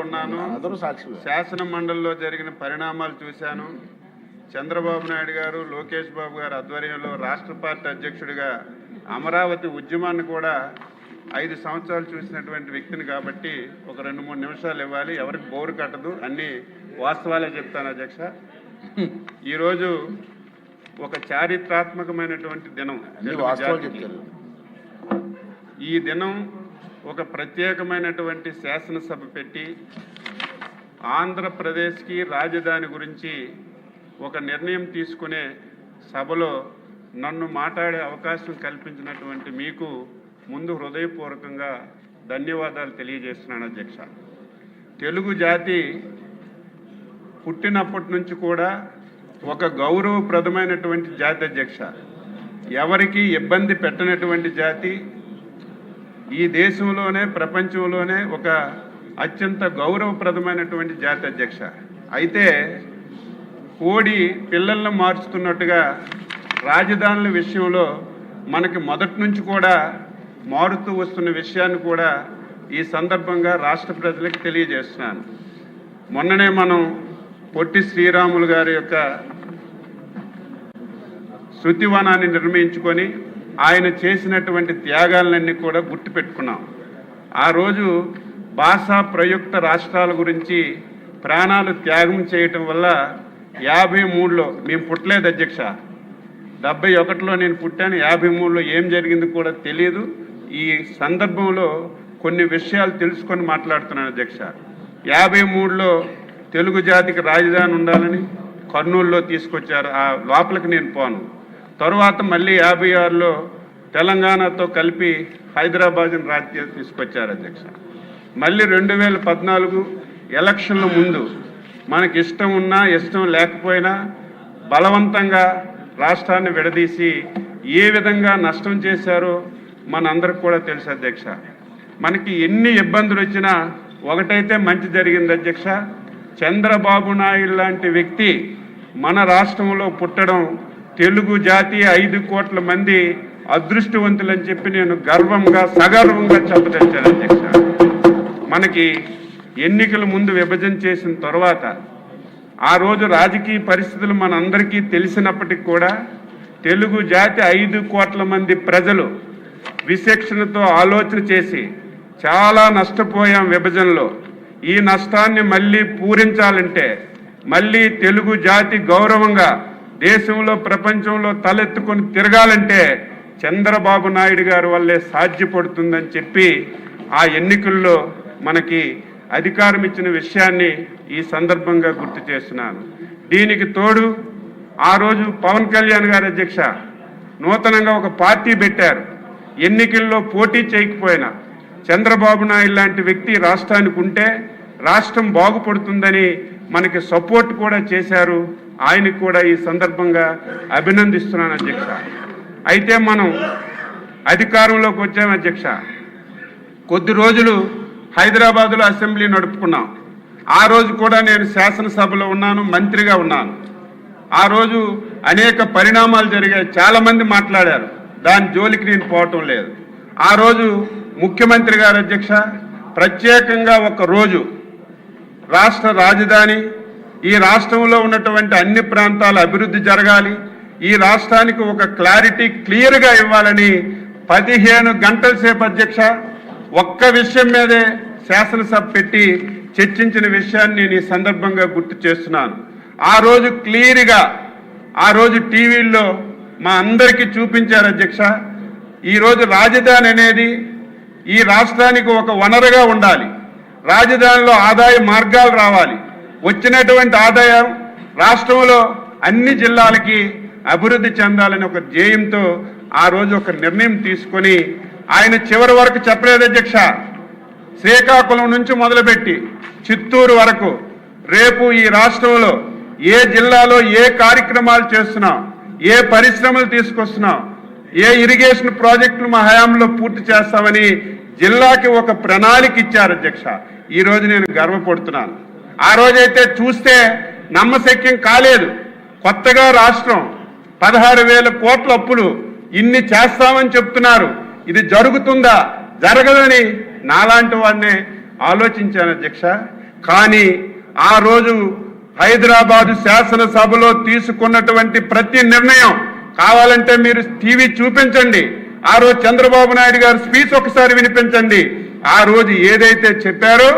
ఉన్నాను. శాసన మండలిలో జరిగిన పరిణామాలు చూశాను. చంద్రబాబు నాయుడు గారు, లోకేష్ బాబు గారు ఆధ్వర్యంలో రాష్ట్ర పార్టీ అధ్యక్షుడిగా అమరావతి ఉద్యమాన్ని కూడా 5 సంవత్సరాలు చూసినటువంటి వ్యక్తిని కాబట్టి ఒక 2-3 నిమిషాలు ఇవ్వాలి. ఎవరికి బోరు కట్టదు, అన్ని వాస్తవాలే చెప్తాను అధ్యక్ష. ఈరోజు ఒక చారిత్రాత్మకమైనటువంటి దినం. ఈ దినం ఒక ప్రత్యేకమైనటువంటి శాసనసభ పెట్టి ఆంధ్రప్రదేశ్కి రాజధాని గురించి ఒక నిర్ణయం తీసుకునే సభలో నన్ను మాట్లాడే అవకాశం కల్పించినటువంటి మీకు ముందు హృదయపూర్వకంగా ధన్యవాదాలు తెలియజేస్తున్నాను అధ్యక్ష. తెలుగు జాతి పుట్టినప్పటి నుంచి కూడా ఒక గౌరవప్రదమైనటువంటి జాతి అధ్యక్ష. ఎవరికి ఇబ్బంది పెట్టనటువంటి జాతి. ఈ దేశంలోనే ప్రపంచంలోనే ఒక అత్యంత గౌరవప్రదమైనటువంటి జాతి అధ్యక్ష. అయితే కోడి పిల్లలను మార్చుతున్నట్టుగా రాజధానుల విషయంలో మనకి మొదటి నుంచి కూడా మారుతూ వస్తున్న విషయాన్ని కూడా ఈ సందర్భంగా రాష్ట్ర ప్రజలకు తెలియజేస్తున్నాను. మొన్ననే మనం పొట్టి శ్రీరాములు గారి యొక్క శృతివనాన్ని నిర్మించుకొని ఆయన చేసినటువంటి త్యాగాలన్నీ కూడా గుర్తుపెట్టుకున్నాం. ఆ రోజు భాషా ప్రయుక్త రాష్ట్రాల గురించి ప్రాణాలు త్యాగం చేయటం వల్ల 53లో మేము పుట్టలేదు అధ్యక్ష. 71లో నేను పుట్టాను. 53లో ఏం జరిగింది కూడా తెలియదు. ఈ సందర్భంలో కొన్ని విషయాలు తెలుసుకొని మాట్లాడుతున్నాను అధ్యక్ష. 53లో తెలుగు జాతికి రాజధాని ఉండాలని కర్నూలులో తీసుకొచ్చారు. ఆ లోపలికి నేను పోను. తరువాత మళ్ళీ 56లో తెలంగాణతో కలిపి హైదరాబాద్ని రాజకీయాలు తీసుకొచ్చారు అధ్యక్ష. మళ్ళీ 2014 ఎలక్షన్ల ముందు మనకి ఇష్టం ఉన్నా ఇష్టం లేకపోయినా బలవంతంగా రాష్ట్రాన్ని విడదీసి ఏ విధంగా నష్టం చేశారో మనందరికి కూడా తెలుసు అధ్యక్ష. మనకి ఎన్ని ఇబ్బందులు వచ్చినా ఒకటైతే మంచి జరిగింది అధ్యక్ష. చంద్రబాబు నాయుడు లాంటి వ్యక్తి మన రాష్ట్రంలో పుట్టడం తెలుగు జాతి 5 కోట్ల మంది అదృష్టవంతులని చెప్పి నేను గర్వంగా సగర్వంగా చెప్పదలిచాను అధ్యక్ష. మనకి ఎన్నికల ముందు విభజన చేసిన తర్వాత ఆ రోజు రాజకీయ పరిస్థితులు మనందరికీ తెలిసినప్పటికీ కూడా తెలుగు జాతి 5 కోట్ల మంది ప్రజలు విచక్షణతో ఆలోచన చేసి చాలా నష్టపోయాం విభజనలో. ఈ నష్టాన్ని మళ్ళీ పూరించాలంటే, మళ్ళీ తెలుగు జాతి గౌరవంగా దేశంలో ప్రపంచంలో తలెత్తుకొని తిరగాలంటే చంద్రబాబు నాయుడు గారి వల్లే సాధ్యపడుతుందని చెప్పి ఆ ఎన్నికల్లో మనకి అధికారం ఇచ్చిన విషయాన్ని ఈ సందర్భంగా గుర్తు చేస్తున్నాను. దీనికి తోడు ఆ రోజు పవన్ కళ్యాణ్ గారు అధ్యక్ష నూతనంగా ఒక పార్టీ పెట్టారు. ఎన్నికల్లో పోటీ చేయకపోయినా చంద్రబాబు నాయుడు లాంటి వ్యక్తి రాష్ట్రానికి ఉంటే రాష్ట్రం బాగుపడుతుందని మనకి సపోర్ట్ కూడా చేశారు. ఆయనకు కూడా ఈ సందర్భంగా అభినందిస్తున్నాను అధ్యక్ష. అయితే మనం అధికారంలోకి వచ్చాం అధ్యక్ష. కొద్ది రోజులు హైదరాబాదులో అసెంబ్లీ నడుపుకున్నాం. ఆ రోజు కూడా నేను శాసనసభలో ఉన్నాను, మంత్రిగా ఉన్నాను. ఆ రోజు అనేక పరిణామాలు జరిగాయి. చాలామంది మాట్లాడారు. దాని జోలికి నేను పోవటం లేదు. ఆ రోజు ముఖ్యమంత్రి గారు అధ్యక్ష ప్రత్యేకంగా ఒక రోజు రాష్ట్ర రాజధాని, ఈ రాష్ట్రంలో ఉన్నటువంటి అన్ని ప్రాంతాల అభివృద్ధి జరగాలి, ఈ రాష్ట్రానికి ఒక క్లారిటీ క్లియర్గా ఇవ్వాలని 15 గంటల సేపు అధ్యక్ష ఒక్క విషయం మీదే శాసనసభ పెట్టి చర్చించిన విషయాన్ని నేను ఈ సందర్భంగా గుర్తు చేస్తున్నాను. ఆ రోజు క్లియర్గా ఆ రోజు టీవీల్లో మా అందరికీ చూపించారు అధ్యక్ష. ఈరోజు రాజధాని అనేది ఈ రాష్ట్రానికి ఒక వనరుగా ఉండాలి. రాజధానిలో ఆదాయ మార్గాలు రావాలి. వచ్చినటువంటి ఆదాయం రాష్ట్రంలో అన్ని జిల్లాలకి అభివృద్ధి చెందాలని ఒక ధ్యేయంతో ఆ రోజు ఒక నిర్ణయం తీసుకొని ఆయన చివరి వరకు చెప్పలేదు అధ్యక్ష. శ్రీకాకుళం నుంచి మొదలుపెట్టి చిత్తూరు వరకు రేపు ఈ రాష్ట్రంలో ఏ జిల్లాలో ఏ కార్యక్రమాలు చేస్తున్నాం, ఏ పరిశ్రమలు తీసుకొస్తున్నాం, ఏ ఇరిగేషన్ ప్రాజెక్టులు మా హయాంలో పూర్తి చేస్తామని జిల్లాకి ఒక ప్రణాళిక ఇచ్చారు అధ్యక్ష. ఈరోజు నేను గర్వపడుతున్నాను. ఆ రోజైతే చూస్తే నమ్మశక్యం కాలేదు. కొత్తగా రాష్ట్రం 16,000 కోట్ల అప్పులు, ఇన్ని చేస్తామని చెప్తున్నారు. ఇది జరుగుతుందా? జరగదని నాలాంటి వాడినే ఆలోచించాను అధ్యక్ష. కానీ ఆ రోజు హైదరాబాదు శాసనసభలో తీసుకున్నటువంటి ప్రతి నిర్ణయం కావాలంటే మీరు టీవీ చూపించండి. ఆ రోజు చంద్రబాబు నాయుడు గారు స్పీచ్ ఒకసారి వినిపించండి. ఆ రోజు ఏదైతే చెప్పారో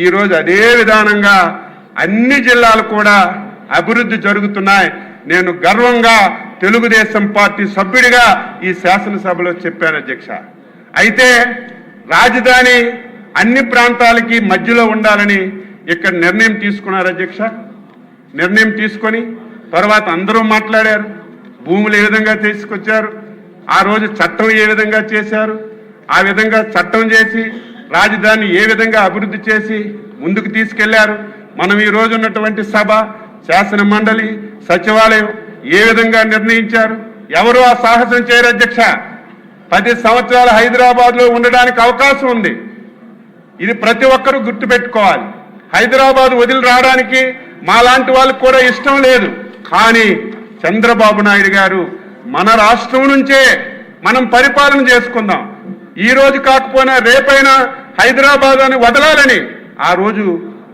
ఈ రోజు అదే విధానంగా అన్ని జిల్లాలు కూడా అభివృద్ధి జరుగుతున్నాయి. నేను గర్వంగా తెలుగుదేశం పార్టీ సభ్యుడిగా ఈ శాసనసభలో చెప్పాను అధ్యక్ష. అయితే రాజధాని అన్ని ప్రాంతాలకి మధ్యలో ఉండాలని ఇక్కడ నిర్ణయం తీసుకున్నారు అధ్యక్ష. నిర్ణయం తీసుకొని తర్వాత అందరూ మాట్లాడారు. భూములు ఏ విధంగా తీసుకొచ్చారు, ఆ రోజు చట్టం ఏ విధంగా చేశారు, ఆ విధంగా చట్టం చేసి రాజధాని ఏ విధంగా అభివృద్ధి చేసి ముందుకు తీసుకెళ్లారు. మనం ఈ రోజు ఉన్నటువంటి సభ, శాసన మండలి, సచివాలయం ఏ విధంగా నిర్ణయించారు. ఎవరు ఆ సాహసం చేయరు అధ్యక్ష. 10 సంవత్సరాలు హైదరాబాద్లో ఉండడానికి అవకాశం ఉంది. ఇది ప్రతి ఒక్కరూ గుర్తుపెట్టుకోవాలి. హైదరాబాద్ వదిలి రావడానికి మాలాంటి వాళ్ళకు కూడా ఇష్టం లేదు. కానీ చంద్రబాబు నాయుడు గారు మన రాష్ట్రం నుంచే మనం పరిపాలన చేసుకుందాం, ఈ రోజు కాకపోయినా రేపైనా హైదరాబాద్ అని వదలాలని ఆ రోజు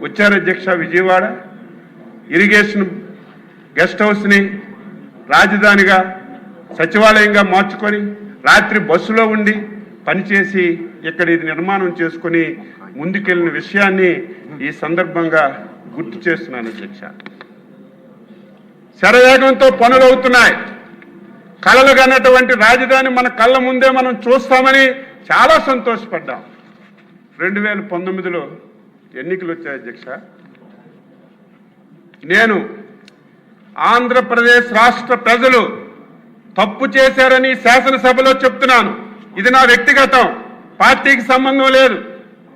వచ్చారు అధ్యక్ష. విజయవాడ ఇరిగేషన్ గెస్ట్ హౌస్ని రాజధానిగా సచివాలయంగా మార్చుకొని రాత్రి బస్సులో ఉండి పనిచేసి ఇక్కడ ఇది నిర్మాణం చేసుకుని ముందుకెళ్ళిన విషయాన్ని ఈ సందర్భంగా గుర్తు చేస్తున్నాను అధ్యక్ష. శరవేగంతో పనులు అవుతున్నాయి. కలలు కన్నటువంటి రాజధాని మన కళ్ళ ముందే మనం చూస్తామని చాలా సంతోషపడ్డాం. 2019లో ఎన్నికలు వచ్చాయి అధ్యక్ష. నేను ఆంధ్రప్రదేశ్ రాష్ట్ర ప్రజలు తప్పు చేశారని శాసనసభలో చెప్తున్నాను. ఇది నా వ్యక్తిగతం, పార్టీకి సంబంధం లేదు,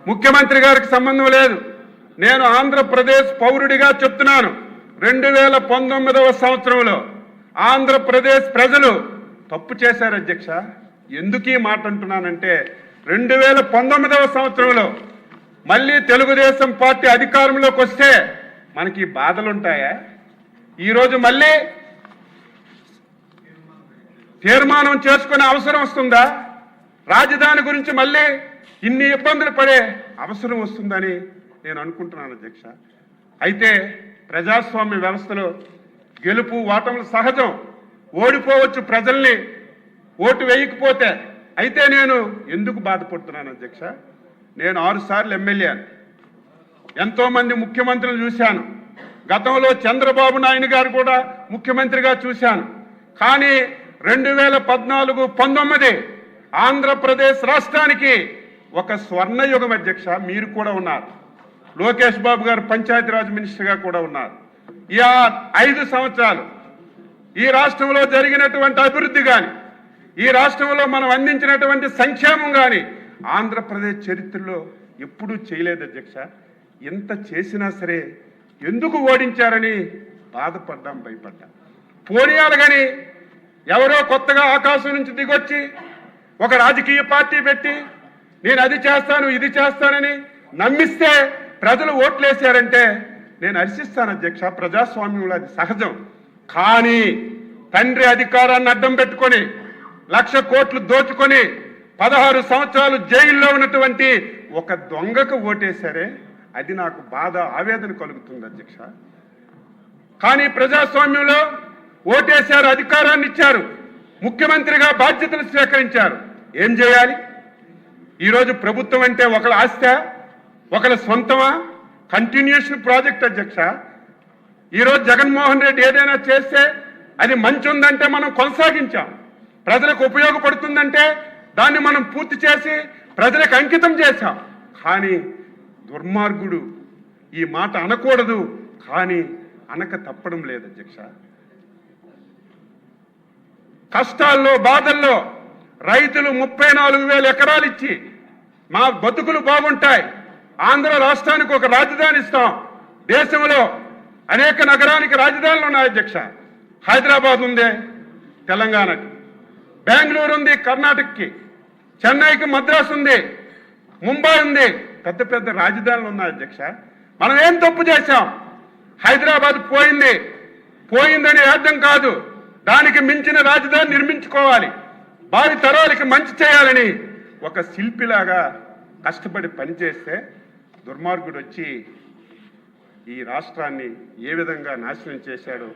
ముఖ్యమంత్రి గారికి సంబంధం లేదు. నేను ఆంధ్రప్రదేశ్ పౌరుడిగా చెప్తున్నాను. 2019వ సంవత్సరంలో ఆంధ్రప్రదేశ్ ప్రజలు తప్పు చేశారు అధ్యక్ష. ఎందుకు ఈ మాట అంటున్నానంటే 2019వ సంవత్సరంలో మళ్ళీ తెలుగుదేశం పార్టీ అధికారంలోకి వస్తే మనకి బాధలుంటాయా? ఈరోజు మళ్ళీ తీర్మానం చేసుకునే అవసరం వస్తుందా? రాజధాని గురించి మళ్ళీ ఇన్ని ఇబ్బందులు పడే అవసరం వస్తుందని నేను అనుకుంటున్నాను అధ్యక్ష. అయితే ప్రజాస్వామ్య వ్యవస్థలో గెలుపు ఓటములు సహజం. ఓడిపోవచ్చు ప్రజల్ని ఓటు వేయకపోతే. అయితే నేను ఎందుకు బాధపడుతున్నాను అధ్యక్ష? నేను 6 సార్లు ఎమ్మెల్యే, ఎంతోమంది ముఖ్యమంత్రులు చూశాను. గతంలో చంద్రబాబు నాయుడు గారు కూడా ముఖ్యమంత్రిగా చూశాను. కానీ 2014-19 ఆంధ్రప్రదేశ్ రాష్ట్రానికి ఒక స్వర్ణయుగం అధ్యక్ష. మీరు కూడా ఉన్నారు. లోకేష్ బాబు గారు పంచాయతీరాజ్ మినిస్టర్గా కూడా ఉన్నారు. ఈ 5 సంవత్సరాలు ఈ రాష్ట్రంలో జరిగినటువంటి అభివృద్ధి కానీ, ఈ రాష్ట్రంలో మనం అందించినటువంటి సంక్షేమం కానీ ఆంధ్రప్రదేశ్ చరిత్రలో ఎప్పుడూ చేయలేదు అధ్యక్ష. ఎంత చేసినా సరే ఎందుకు ఓడించారని బాధపడ్డాం, భయపడ్డాం. పోనీయాలు కానీ ఎవరో కొత్తగా ఆకాశం నుంచి దిగొచ్చి ఒక రాజకీయ పార్టీ పెట్టి నేను అది చేస్తాను ఇది చేస్తానని నమ్మిస్తే ప్రజలు ఓట్లేశారంటే నేను హర్షిస్తాను అధ్యక్ష. ప్రజాస్వామ్యంలో అది సహజం. కానీ తండ్రి అధికారాన్ని అడ్డం పెట్టుకొని 1,00,000 కోట్లు దోచుకొని 16 సంవత్సరాలు జైల్లో ఉన్నటువంటి ఒక దొంగకు ఓటేశారే, అది నాకు బాధ, ఆవేదన కలుగుతుంది అధ్యక్ష. కానీ ప్రజాస్వామ్యంలో ఓటేశారు, అధికారాన్ని ఇచ్చారు, ముఖ్యమంత్రిగా బాధ్యతలు స్వీకరించారు. ఏం చేయాలి? ఈరోజు ప్రభుత్వం అంటే ఒకళ్ళ ఆస్తి, ఒకళ్ళ సొంతమా? కంటిన్యూషన్ ప్రాజెక్ట్ అధ్యక్ష. ఈరోజు జగన్మోహన్ రెడ్డి ఏదైనా చేస్తే అది మంచి ఉందంటే మనం కొనసాగించాం, ప్రజలకు ఉపయోగపడుతుందంటే దాన్ని మనం పూర్తి చేసి ప్రజలకు అంకితం చేశాం. కానీ దుర్మార్గుడు ఈ మాట అనకూడదు, కానీ అనక తప్పడం లేదు అధ్యక్ష. కష్టాల్లో బాధల్లో రైతులు 34,000 ఎకరాలు ఇచ్చి మా బతుకులు బాగుంటాయి, ఆంధ్ర రాష్ట్రానికి ఒక రాజధాని ఇస్తాం. దేశంలో అనేక నగరానికి రాజధానులు ఉన్నాయి అధ్యక్ష. హైదరాబాద్ ఉంది తెలంగాణకి, బెంగళూరు ఉంది కర్ణాటకకి, చెన్నైకి మద్రాసు ఉంది, ముంబై ఉంది. పెద్ద పెద్ద రాజధానులు ఉన్నాయి అధ్యక్ష. మనం ఏం తప్పు చేశాం? హైదరాబాద్ పోయిందని అర్థం కాదు, దానికి మించిన రాజధాని నిర్మించుకోవాలి, భావి తరాలకి మంచి చేయాలని ఒక శిల్పిలాగా కష్టపడి పనిచేస్తే దుర్మార్గుడు వచ్చి ఈ రాష్ట్రాన్ని ఏ విధంగా నాశనం చేశాడో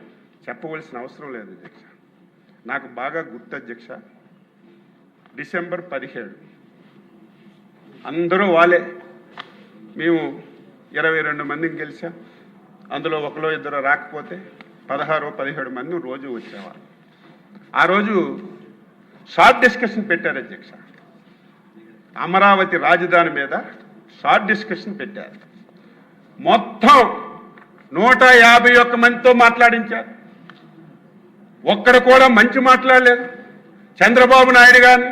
చెప్పవలసిన అవసరం లేదు అధ్యక్ష. నాకు బాగా గుర్తు అధ్యక్ష, డిసెంబర్ 17 అందరూ వాళ్ళే, మేము 22 మందిని గెలిచాం. అందులో ఒకలో ఇద్దరు రాకపోతే 16-17 మంది రోజు వచ్చేవారు. ఆ రోజు షార్ట్ డిస్కషన్ పెట్టారు అధ్యక్ష. అమరావతి రాజధాని మీద షార్ట్ డిస్కషన్ పెట్టారు. మొత్తం 151 మందితో మాట్లాడించారు. ఒక్కడ కూడా మంచి మాట్లాడలేదు. చంద్రబాబు నాయుడు గారిని,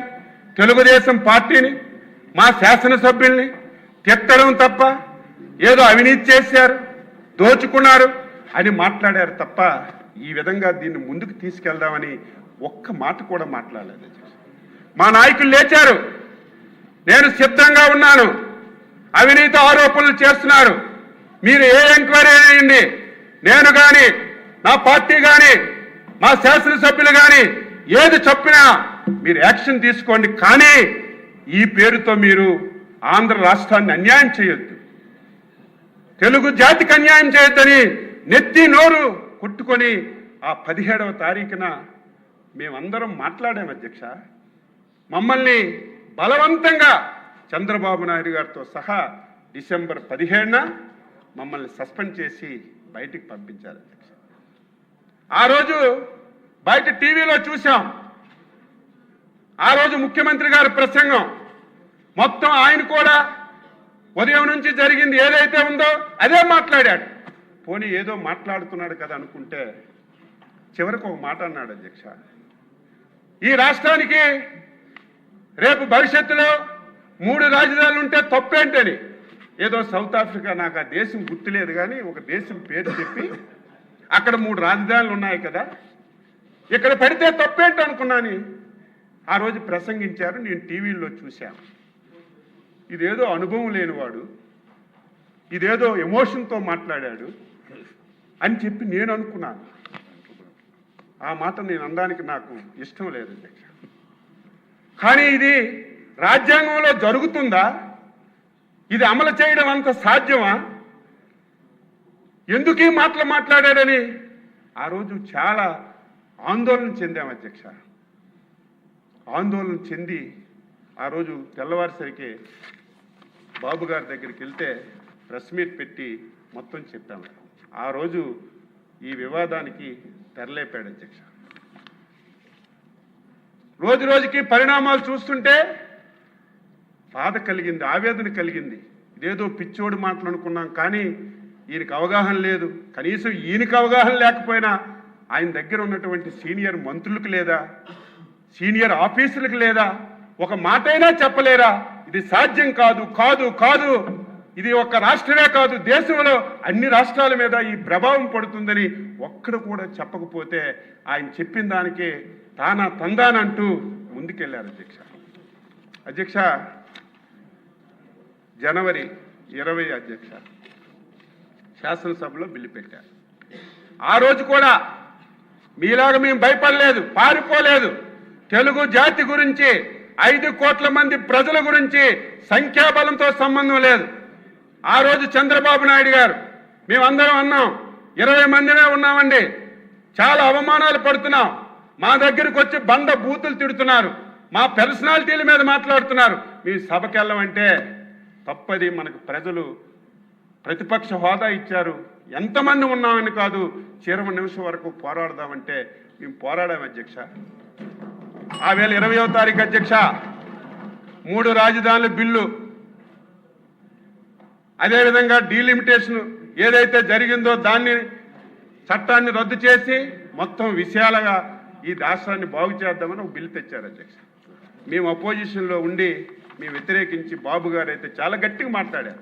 తెలుగుదేశం పార్టీని, మా శాసనసభ్యుల్ని తిట్టడం తప్ప, ఏదో అవినీతి చేశారు, దోచుకున్నారు అని మాట్లాడారు తప్ప ఈ విధంగా దీన్ని ముందుకు తీసుకెళ్దామని ఒక్క మాట కూడా మాట్లాడలేదు. మా నాయకులు లేచారు, నేను సిద్ధంగా ఉన్నాను, అవినీతి ఆరోపణలు చేస్తున్నారు, మీరు ఏ ఎంక్వైరీ చేయండి, నేను కానీ నా పార్టీ కానీ మా శాసనసభ్యులు కానీ ఏది చెప్పినా మీరు యాక్షన్ తీసుకోండి, కానీ ఈ పేరుతో మీరు ఆంధ్ర రాష్ట్రాన్ని అన్యాయం చేయొద్దు, తెలుగు జాతికి అన్యాయం చేయొద్దని నెత్తి నోరు కొట్టుకొని ఆ 17వ తారీఖున మేమందరం మాట్లాడాం అధ్యక్ష. మమ్మల్ని బలవంతంగా చంద్రబాబు నాయుడు గారితో సహా డిసెంబర్ 17న మమ్మల్ని సస్పెండ్ చేసి బయటికి పంపించారు అధ్యక్ష. ఆ రోజు బయట టీవీలో చూసాం. ఆ రోజు ముఖ్యమంత్రి గారి ప్రసంగం మొత్తం ఆయన కూడా ఉదయం నుంచి జరిగింది ఏదైతే ఉందో అదే మాట్లాడాడు. పోనీ ఏదో మాట్లాడుతున్నాడు కదా అనుకుంటే చివరికి ఒక మాట అన్నాడు అధ్యక్ష, ఈ రాష్ట్రానికి రేపు భవిష్యత్తులో 3 రాజధానులు ఉంటే తప్పేంటని. ఏదో సౌత్ ఆఫ్రికా, నాకు ఆ దేశం గుర్తులేదు కానీ ఒక దేశం పేరు చెప్పి అక్కడ 3 రాజధానులు ఉన్నాయి కదా, ఇక్కడ పెడితే తప్పేంటి అనుకున్నాను. ఆ రోజు ప్రసంగించారు, నేను టీవీల్లో చూశాను. ఇదేదో అనుభవం లేనివాడు, ఇదేదో ఎమోషన్తో మాట్లాడాడు అని చెప్పి నేను అనుకున్నాను. ఆ మాట నేను అనడానికి నాకు ఇష్టం లేదు అధ్యక్ష. కానీ ఇది రాజ్యాంగంలో జరుగుతుందా? ఇది అమలు చేయడం అంత సాధ్యమా? ఎందుకు ఈ మాటలు మాట్లాడాడని ఆ రోజు చాలా ఆందోళన చెందాం అధ్యక్ష. ఆందోళన చెంది ఆ రోజు తెల్లవారిసరికి బాబు గారి దగ్గరికి వెళ్తే ప్రెస్ మీట్ పెట్టి మొత్తం చెప్పాము. ఆ రోజు ఈ వివాదానికి తెరలేపాడు అధ్యక్ష. రోజు రోజుకి పరిణామాలు చూస్తుంటే బాధ కలిగింది, ఆవేదన కలిగింది. ఇదేదో పిచ్చోడు మాటలు అనుకున్నాం, కానీ ఈయనకు అవగాహన లేదు. కనీసం ఈయనకు అవగాహన లేకపోయినా ఆయన దగ్గర ఉన్నటువంటి సీనియర్ మంత్రులకు లేదా, సీనియర్ ఆఫీసులకు లేదా, ఒక మాటైనా చెప్పలేరా? ఇది సాధ్యం కాదు, కాదు కాదు, ఇది ఒక రాష్ట్రమే కాదు, దేశంలో అన్ని రాష్ట్రాల మీద ఈ ప్రభావం పడుతుందని ఒక్కడు కూడా చెప్పకపోతే ఆయన చెప్పిన దానికే తానా తందానంటూ ముందుకెళ్లారు అధ్యక్ష. అధ్యక్ష, జనవరి 20 అధ్యక్ష శాసనసభలో బిల్లు పెట్టారు. ఆ రోజు కూడా మీలాగా మేము భయపడలేదు, పారిపోలేదు. తెలుగు జాతి గురించి, 5 కోట్ల మంది ప్రజల గురించి సంఖ్యాబలంతో సంబంధం లేదు. ఆ రోజు చంద్రబాబు నాయుడు గారు, మేమందరం అన్నాం, 20 మందినే ఉన్నామండి, చాలా అవమానాలు పడుతున్నాం, మా దగ్గరికి వచ్చి బండ బూతులు తిడుతున్నారు, మా పర్సనాలిటీల మీద మాట్లాడుతున్నారు, మేము సభకి వెళ్ళమంటే తప్పది. మనకు ప్రజలు ప్రతిపక్ష హోదా ఇచ్చారు, ఎంతమంది ఉన్నామని కాదు, చివరి నిమిషం వరకు పోరాడదామంటే మేము పోరాడాం అధ్యక్ష. ఆ వేళ 20వ తారీఖు అధ్యక్ష 3 రాజధానుల బిల్లు, అదేవిధంగా డీలిమిటేషన్ ఏదైతే జరిగిందో దాన్ని చట్టాన్ని రద్దు చేసి మొత్తం విషయాలుగా ఈ రాష్ట్రాన్ని బాగు చేద్దామని ఒక బిల్లు తెచ్చారు అధ్యక్ష. మేము అపోజిషన్లో ఉండి మేము వ్యతిరేకించి, బాబు గారు అయితే చాలా గట్టిగా మాట్లాడారు.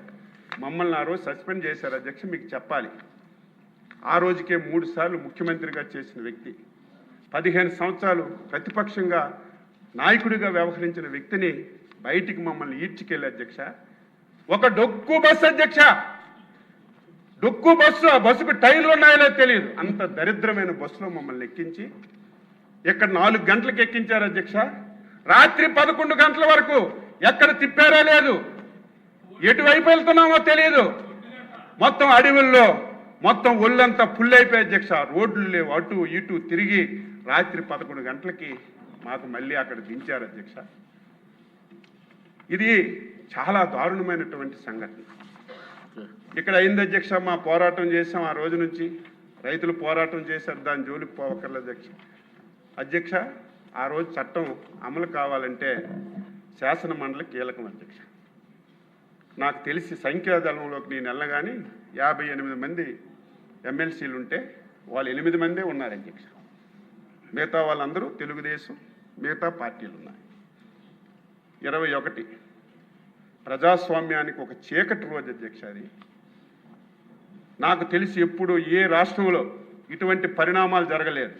మమ్మల్ని ఆ రోజు సస్పెండ్ చేశారు అధ్యక్ష. మీకు చెప్పాలి, ఆ రోజుకే 3 సార్లు ముఖ్యమంత్రిగా చేసిన వ్యక్తి, 15 సంవత్సరాలు ప్రతిపక్షంగా నాయకుడిగా వ్యవహరించిన వ్యక్తిని బయటికి మమ్మల్ని ఈడ్చుకెళ్ళి అధ్యక్ష. ఒక డొక్కు బస్సు అధ్యక్ష, డొక్కు బస్సు, ఆ బస్సుకు టైర్లు ఉన్నాయో తెలియదు, అంత దరిద్రమైన బస్సులో మమ్మల్ని ఎక్కించి ఇక్కడ 4 గంటలకు ఎక్కించారు అధ్యక్ష. రాత్రి 11 గంటల వరకు ఎక్కడ తిప్పారో లేదు, ఎటువైపు వెళ్తున్నామో తెలియదు. మొత్తం అడవుల్లో మొత్తం ఒళ్ళంతా ఫుల్ అయిపోయి అధ్యక్ష. రోడ్లు లేవు, అటు ఇటు తిరిగి రాత్రి 11 గంటలకి మాకు మళ్ళీ అక్కడ దించారు అధ్యక్ష. ఇది చాలా దారుణమైనటువంటి సంఘటన. ఇక్కడ అయింది అధ్యక్ష. మా పోరాటం చేసాం, ఆ రోజు నుంచి రైతులు పోరాటం చేశారు, దాని జోలికి పోవక్కర్లేదు అధ్యక్ష. ఆ రోజు చట్టం అమలు కావాలంటే శాసన మండలి కీలకం అధ్యక్ష. నాకు తెలిసి సంఖ్యాదళంలోకి నేను వెళ్ళగానే 58 మంది ఎమ్మెల్సీలు ఉంటే వాళ్ళు 8 మందే ఉన్నారు అధ్యక్ష. మిగతా వాళ్ళందరూ తెలుగుదేశం, మిగతా పార్టీలు ఉన్నాయి. 21 ప్రజాస్వామ్యానికి ఒక చీకటి రోజు అధ్యక్ష. అది నాకు తెలిసి ఎప్పుడు ఏ రాష్ట్రంలో ఇటువంటి పరిణామాలు జరగలేదు.